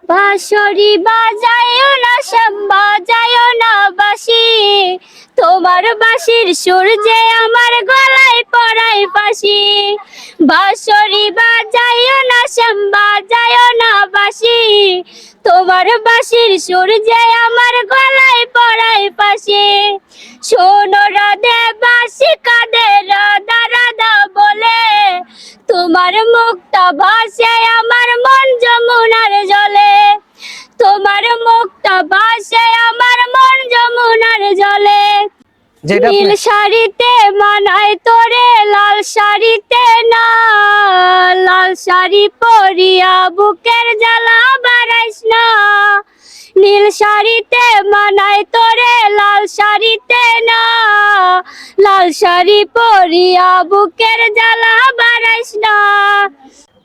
বাঁশরি বাজায়ও না শ্যাম বাজায়ও না বাঁশি, তোমার বাঁশির সুর যে আমার গলায় পরায় ফাঁসি। বাঁশরি বাজায়ও না শ্যাম বাজায়ও না বাঁশি, তোমার বাঁশির সুর যে আমার গলায় পরায় ফাঁসি। শোনো রাধে বাঁশি কাঁদে রাধা রাধা বলে, তোমার মুক্তা ভাসে আমার মন যমুনার জলে। তোমার মুক্তা ভাসে আমার মন যমুনার জলে। নীল শাড়িতে মানায় তোরে লাল শাড়িতে না, লাল শাড়ি পরিয়া বুকের জ্বালা বাড়াইস না। নীল শাড়িতে মানায় তোরে লাল শাড়িতে না, লাল শাড়ি পরিয়া বুকের জ্বালা বাড়াইস না।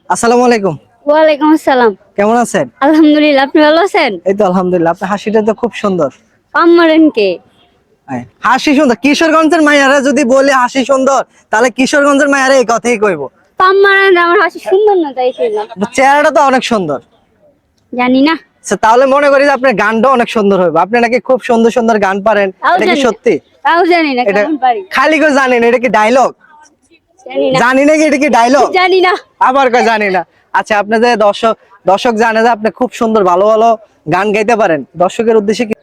আসসালামু আলাইকুম। ওয়ালাইকুম আসসালাম। কেমন আছেন? আলহামদুলিল্লাহ, আপনি ভালো আছেন? এই তো আলহামদুলিল্লাহ। আপনার হাসিটা তো খুব সুন্দর। পাম্মারেন কে? হাসি সুন্দর। কিশোরগঞ্জের মাইয়ারা যদি বলে হাসি সুন্দর, তাহলে কিশোরগঞ্জের মাইয়ারা এই কথাই কইবো। পাম্মারেন আমার হাসি সুন্দর না তাই ছিলাম। চেহারাটা তো অনেক সুন্দর। জানি না। তাহলে মনে করি যে আপনার গানটা অনেক সুন্দর হবে। আপনি নাকি খুব সুন্দর সুন্দর গান পারেন, এটা কি সত্যি? তাও জানি না কেমন পারি। খালি করে জানেন এটা কি ডায়লগ? জানি না। জানি না কি এটা কি ডায়লগ? জানি না। আবার কই জানি না। আচ্ছা, আপনাদের দর্শক জানে যে আপনি খুব সুন্দর ভালো ভালো গান গাইতে পারেন। দর্শকের উদ্দেশ্যে কি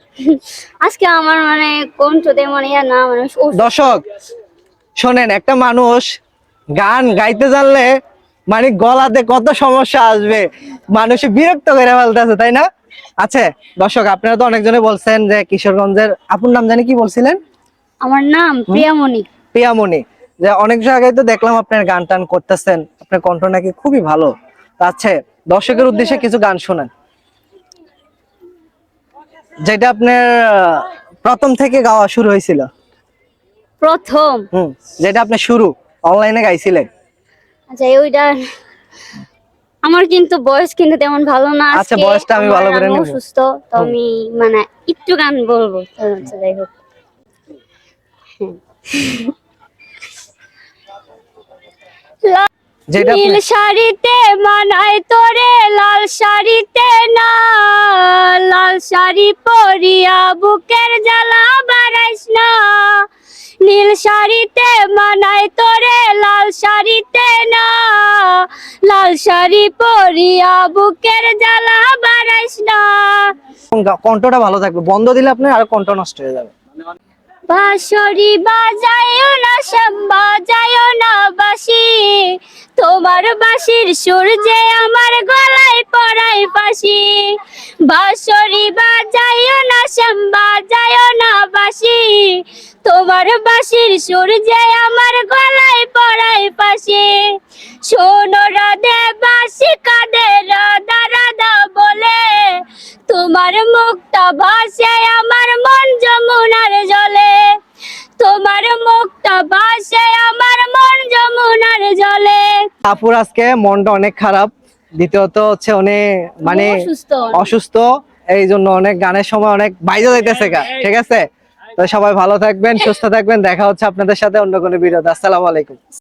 আজকে আমার মানে কণ্ঠতে মানে না মানে দর্শক শোনেন, একটা মানুষ গান গাইতে জানলে মানে গলাতে কত সমস্যা আসবে, মানুষে বিরক্ত করে ফেলতেছে, তাই না? আচ্ছা দর্শক, আপনারা তো অনেকজনে বলছেন যে কিশোরগঞ্জের, আপনার নাম জানি কি বলছিলেন? আমার নাম প্রিয়ামণি। প্রিয়ামণি। যে অনেক জায়গায় তো দেখলাম আপনার গান টান করতেছেন, আপনার কণ্ঠ নাকি খুবই ভালো। আচ্ছা, দর্শকের উদ্দেশ্যে কিছু গান শোনান, যেটা আপনার প্রথম থেকে গাওয়া শুরু হয়েছিল। প্রথম যেটা আপনি শুরু অনলাইনে গাইছিলেন। আচ্ছা ওইটা আমার কিন্তু বয়স কিন্তু তেমন ভালো না। আচ্ছা, বয়সটা আমি ভালো করে নেব। অসুস্থ তো আমি মানে একটু গান বলবো। আচ্ছা যাই হোক, নীল শাড়িতে মানায় তোরে লাল শাড়িতে না, লাল শাড়ি পরিয়া বুকের জ্বালা বাড়াইস না। নীল শাড়িতে মানায় তোরে লাল শাড়িতে না, লাল শাড়ি পরিয়া বুকের জ্বালা বাড়াইস না। কণ্ঠটা ভালো থাকবে, বন্ধ দিলে আপনার আর কণ্ঠ নষ্ট হয়ে যাবে। বাঁশরি বাজায়ও না শ্যাম বাজায়ও না বাঁশি, তোমার বাঁশির সুর যে আমার গলায় পরায় ফাঁসি। বাঁশরি বাজায়ও না শ্যাম বাজায়ও না বাঁশি, তোমার বাঁশির সুর যে আমার গলায় পরায় ফাঁসি। শোনো রাধে বাঁশি কাঁদে রাধা রাধা বলে, তোমার মুক্তা ভাসে আমার মন যমুনার জলে। তোমার মুক্তা ভাসে আমার মন যমুনার জলে। আপুর আজকে মনটা অনেক খারাপ, দ্বিতীয়ত হচ্ছে উনি মানে অসুস্থ, এই জন্য অনেক গানের সময় অনেক বাইরে যাইতেছে গা। ঠিক আছে, তো সবাই ভালো থাকবেন, সুস্থ থাকবেন। দেখা হচ্ছে আপনাদের সাথে অন্য কোনো ভিডিওতে। আসসালামু আলাইকুম।